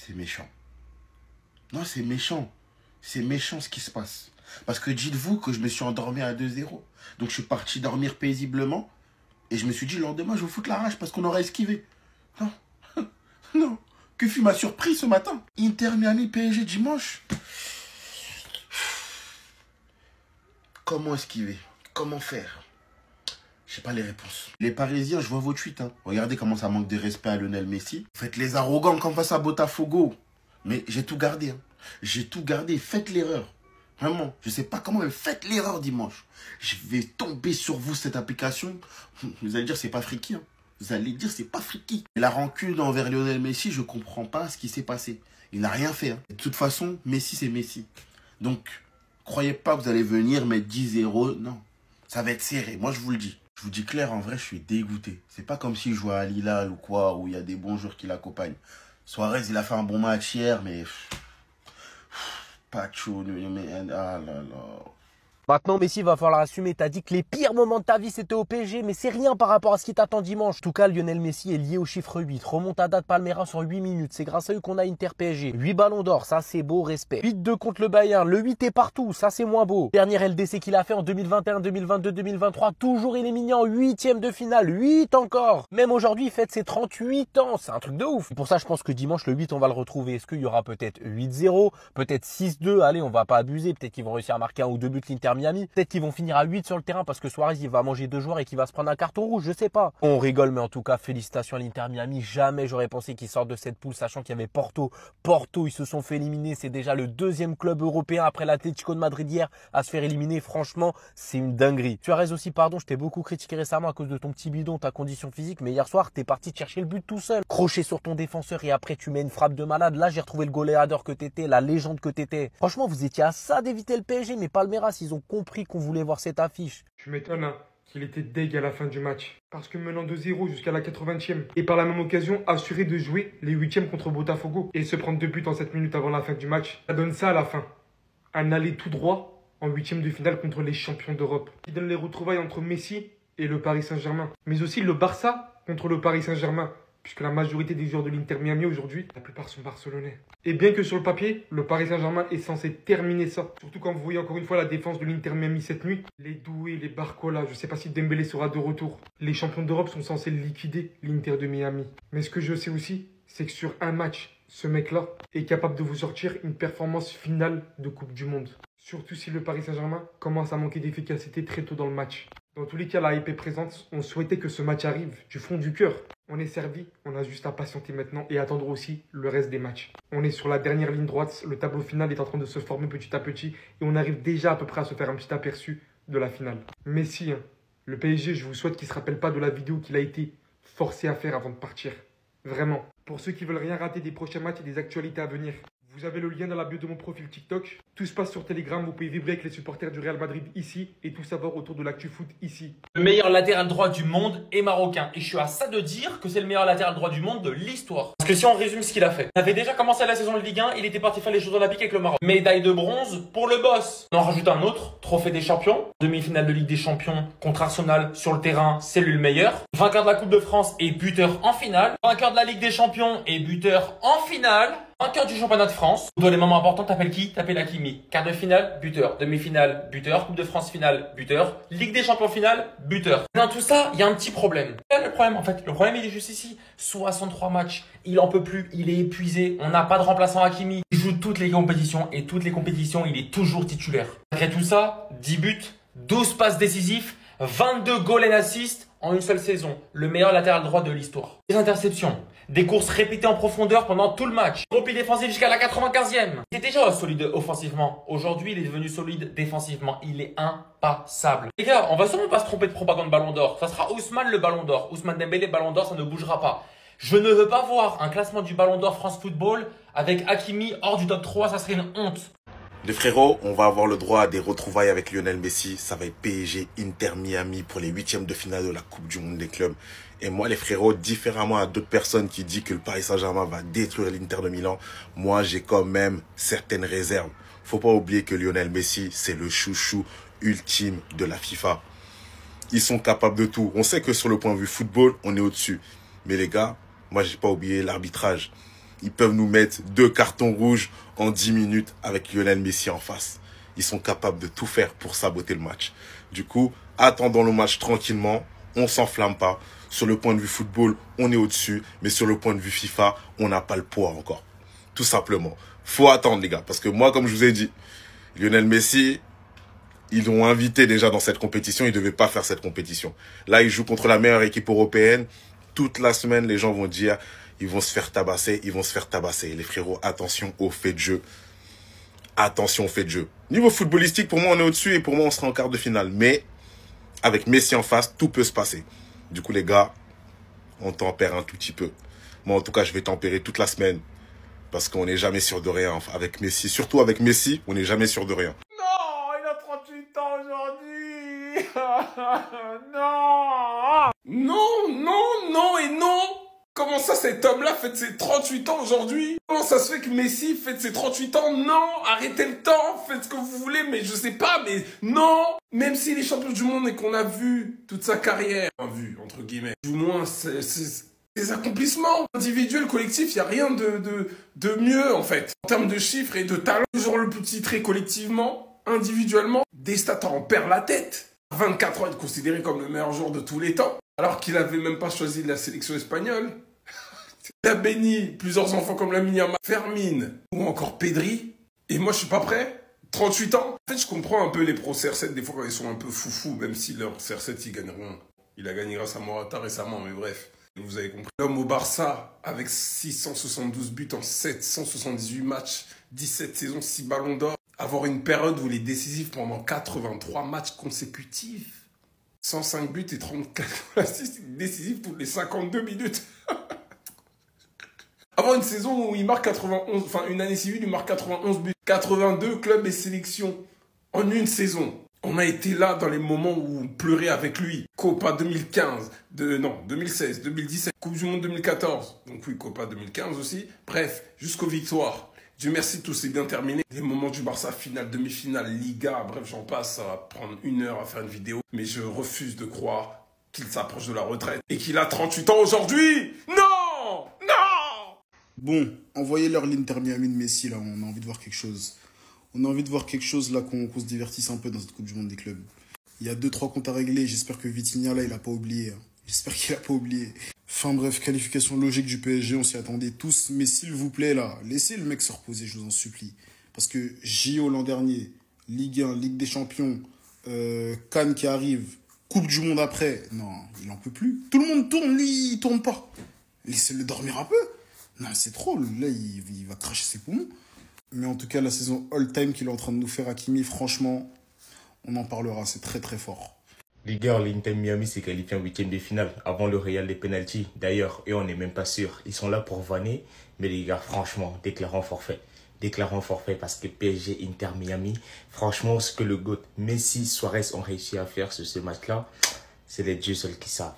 C'est méchant. Non, c'est méchant. C'est méchant ce qui se passe. Parce que dites-vous que je me suis endormi à 2-0. Donc je suis parti dormir paisiblement. Et je me suis dit, le lendemain, je vais foutre la rage parce qu'on aurait esquivé. Non. Non. Que fut ma surprise ce matin? Inter Miami PSG dimanche. Comment esquiver? Comment faire? Je sais pas les réponses. Les Parisiens, je vois vos tweets. Hein. Regardez comment ça manque de respect à Lionel Messi. Faites les arrogants comme face à Botafogo. Mais j'ai tout gardé. Hein. J'ai tout gardé. Faites l'erreur. Vraiment. Je sais pas comment, mais faites l'erreur dimanche. Je vais tomber sur vous cette application. Vous allez dire c'est pas friki. Hein. Vous allez dire c'est pas friki. Et la rancune envers Lionel Messi, je comprends pas ce qui s'est passé. Il n'a rien fait. Hein. De toute façon, Messi c'est Messi. Donc, croyez pas que vous allez venir mettre 10-0. Non. Ça va être serré. Moi je vous le dis. Je vous dis clair, en vrai, je suis dégoûté. C'est pas comme si je jouais à Lille ou quoi, où il y a des bons joueurs qui l'accompagnent. Suarez, il a fait un bon match hier, mais... Pacho, mais... Ah là là... Maintenant, Messi, va falloir assumer. T'as dit que les pires moments de ta vie, c'était au PSG, mais c'est rien par rapport à ce qui t'attend dimanche. En tout cas, Lionel Messi est lié au chiffre 8. Remontada de Palmeiras en 8 minutes. C'est grâce à eux qu'on a Inter PSG. 8 ballons d'or, ça c'est beau, respect. 8-2 contre le Bayern. Le 8 est partout, ça c'est moins beau. Dernier LDC qu'il a fait en 2021, 2022, 2023. Toujours éliminé en 8e de finale. 8 encore. Même aujourd'hui, il fête ses 38 ans. C'est un truc de ouf. Pour ça, je pense que dimanche, le 8, on va le retrouver. Est-ce qu'il y aura peut-être 8-0, peut-être 6-2. Allez, on va pas abuser. Peut-être qu'ils vont réussir à marquer un ou deux buts l'Inter Miami. Peut-être qu'ils vont finir à 8 sur le terrain parce que Suarez il va manger 2 joueurs et qu'il va se prendre un carton rouge, je sais pas. On rigole, mais en tout cas, félicitations à l'Inter Miami. Jamais j'aurais pensé qu'ils sortent de cette poule, sachant qu'il y avait Porto. Porto, ils se sont fait éliminer. C'est déjà le 2e club européen après l'Atlético de Madrid hier à se faire éliminer. Franchement, c'est une dinguerie. Suarez aussi, pardon, je t'ai beaucoup critiqué récemment à cause de ton petit bidon, ta condition physique, mais hier soir, t'es parti chercher le but tout seul. Crochet sur ton défenseur et après tu mets une frappe de malade. Là, j'ai retrouvé le goléador que t'étais, la légende que t'étais. Franchement, vous étiez à ça d'éviter le PSG, mais Palmeiras, ils ont compris qu'on voulait voir cette affiche. Tu m'étonnes hein, qu'il était deg à la fin du match. Parce que menant 2-0 jusqu'à la 80e et par la même occasion assuré de jouer les 8e contre Botafogo et se prendre 2 buts en 7 minutes avant la fin du match, ça donne ça à la fin. Un aller tout droit en 8e de finale contre les champions d'Europe. Qui donne les retrouvailles entre Messi et le Paris Saint-Germain. Mais aussi le Barça contre le Paris Saint-Germain. Puisque la majorité des joueurs de l'Inter Miami aujourd'hui, la plupart sont barcelonais. Et bien que sur le papier, le Paris Saint-Germain est censé terminer ça. Surtout quand vous voyez encore une fois la défense de l'Inter Miami cette nuit. Les Doué, les Barcola, je sais pas si Dembélé sera de retour. Les champions d'Europe sont censés liquider l'Inter de Miami. Mais ce que je sais aussi, c'est que sur un match, ce mec-là est capable de vous sortir une performance finale de Coupe du Monde. Surtout si le Paris Saint-Germain commence à manquer d'efficacité très tôt dans le match. Dans tous les cas, la hype est présente. On souhaitait que ce match arrive du fond du cœur. On est servi, on a juste à patienter maintenant et attendre aussi le reste des matchs. On est sur la dernière ligne droite, le tableau final est en train de se former petit à petit et on arrive déjà à peu près à se faire un petit aperçu de la finale. Messi, le PSG, je vous souhaite qu'il ne se rappelle pas de la vidéo qu'il a été forcé à faire avant de partir. Vraiment. Pour ceux qui veulent rien rater des prochains matchs et des actualités à venir, vous avez le lien dans la bio de mon profil TikTok. Tout se passe sur Telegram, vous pouvez vibrer avec les supporters du Real Madrid ici et tout savoir autour de l'actu foot ici. Le meilleur latéral droit du monde est marocain. Et je suis à ça de dire que c'est le meilleur latéral droit du monde de l'histoire. Parce que si on résume ce qu'il a fait, il avait déjà commencé la saison de Ligue 1, il était parti faire les Jeux Olympiques avec le Maroc. Médaille de bronze pour le boss. On en rajoute un autre, trophée des champions. Demi-finale de Ligue des Champions contre Arsenal sur le terrain, c'est lui le meilleur. Vainqueur de la Coupe de France et buteur en finale. Vainqueur de la Ligue des Champions et buteur en finale. Vainqueur du championnat de France. Dans les moments importants, t'appelles qui? T'appelles Hakimi. Quart de finale, buteur. Demi-finale, buteur. Coupe de France finale, buteur. Ligue des champions finale, buteur. Dans tout ça, il y a un petit problème. Là, le problème, en fait, le problème, il est juste ici. 63 matchs. Il en peut plus. Il est épuisé. On n'a pas de remplaçant Hakimi. Il joue toutes les compétitions et toutes les compétitions, il est toujours titulaire. Malgré tout ça, 10 buts, 12 passes décisifs, 22 goals and assists en une seule saison. Le meilleur latéral droit de l'histoire. Des interceptions. Des courses répétées en profondeur pendant tout le match. Repli défensif jusqu'à la 95e. Il était déjà solide offensivement. Aujourd'hui, il est devenu solide défensivement. Il est impassable. Les gars, on va sûrement pas se tromper de propagande Ballon d'Or. Ça sera Ousmane le Ballon d'Or. Ousmane Dembélé Ballon d'Or, ça ne bougera pas. Je ne veux pas voir un classement du Ballon d'Or France Football avec Hakimi hors du top 3. Ça serait une honte. Les frérots, on va avoir le droit à des retrouvailles avec Lionel Messi. Ça va être PSG, Inter Miami pour les 8e de finale de la Coupe du Monde des clubs. Et moi, les frérots, différemment à d'autres personnes qui disent que le Paris Saint-Germain va détruire l'Inter de Milan, moi, j'ai quand même certaines réserves. Faut pas oublier que Lionel Messi, c'est le chouchou ultime de la FIFA. Ils sont capables de tout. On sait que sur le point de vue football, on est au-dessus. Mais les gars, moi, j'ai pas oublié l'arbitrage. Ils peuvent nous mettre 2 cartons rouges en 10 minutes avec Lionel Messi en face. Ils sont capables de tout faire pour saboter le match. Du coup, attendons le match tranquillement. On s'enflamme pas. Sur le point de vue football, on est au-dessus. Mais sur le point de vue FIFA, on n'a pas le poids encore. Tout simplement. Faut attendre, les gars. Parce que moi, comme je vous ai dit, Lionel Messi, ils l'ont invité déjà dans cette compétition. Il ne devait pas faire cette compétition. Là, il joue contre la meilleure équipe européenne. Toute la semaine, les gens vont dire, ils vont se faire tabasser. Ils vont se faire tabasser. Les frérots, attention au fait de jeu. Attention au fait de jeu. Niveau footballistique, pour moi, on est au-dessus. Et pour moi, on sera en quart de finale. Mais avec Messi en face, tout peut se passer. Du coup, les gars, on tempère un tout petit peu. Moi, en tout cas, je vais tempérer toute la semaine. Parce qu'on n'est jamais sûr de rien avec Messi. Surtout avec Messi, on n'est jamais sûr de rien. Non, il a 38 ans aujourd'hui. Non. Non et non. Comment ça, cet homme-là fête ses 38 ans aujourd'hui? Comment ça se fait que Messi fête ses 38 ans? Non, arrêtez le temps, faites ce que vous voulez, mais je sais pas, mais non. Même s'il est champion du monde et qu'on a vu toute sa carrière, vu, entre guillemets, du moins, ses accomplissements individuels, collectifs, il n'y a rien de mieux, en fait. En termes de chiffres et de talent, toujours le petit trait collectivement, individuellement, des stats en perd la tête. À 24 ans, il est considéré comme le meilleur joueur de tous les temps, alors qu'il n'avait même pas choisi la sélection espagnole. Il a béni plusieurs enfants comme Lamine Yamal, Fermin ou encore Pedri. Et moi, je suis pas prêt. 38 ans. En fait, je comprends un peu les pros CR7, des fois, quand ils sont un peu foufous, même si leur CR7, ils gagneront. Il a gagné grâce à Morata récemment, mais bref. Vous avez compris. L'homme au Barça, avec 672 buts en 778 matchs, 17 saisons, 6 ballons d'or. Avoir une période où il est décisif pendant 83 matchs consécutifs. 105 buts et 34 assists décisifs toutes les 52 minutes. Avoir une saison où il marque 91, enfin une année civile, il marque 91 buts. 82 clubs et sélections en une saison. On a été là dans les moments où on pleurait avec lui. Copa 2015, 2016, 2017, Coupe du Monde 2014. Donc oui, Copa 2015 aussi. Bref, jusqu'aux victoires. Dieu merci, tout s'est bien terminé. Les moments du Barça, finale, demi-finale, Liga, bref, j'en passe. Ça va prendre 1 heure à faire une vidéo. Mais je refuse de croire qu'il s'approche de la retraite et qu'il a 38 ans aujourd'hui. Non! Non! Bon, envoyez-leur l'Inter Miami de Messi, là, on a envie de voir quelque chose. On a envie de voir quelque chose, là, qu'on se divertisse un peu dans cette Coupe du Monde des clubs. Il y a 2-3 comptes à régler, j'espère que Vitinha, là, il a pas oublié. J'espère qu'il a pas oublié. Enfin bref, qualification logique du PSG, on s'y attendait tous. Mais s'il vous plaît, là, laissez le mec se reposer, je vous en supplie. Parce que JO l'an dernier, Ligue 1, Ligue des Champions, Cannes qui arrive, Coupe du Monde après, non, il en peut plus. Tout le monde tourne, lui, il tourne pas. Laissez-le dormir un peu. Non, c'est trop, là, il va cracher ses poumons. Mais en tout cas, la saison all-time qu'il est en train de nous faire, Hakimi, franchement, on en parlera, c'est très très fort. Les gars, l'Inter Miami s'est qualifié en 8e de finale avant le Real des penalties. D'ailleurs, et on n'est même pas sûr. Ils sont là pour vanner. Mais les gars, franchement, déclarons forfait. Déclarons forfait parce que PSG, Inter Miami, franchement, ce que le GOAT, Messi, Suarez ont réussi à faire sur ce match-là, c'est les dieux seuls qui savent.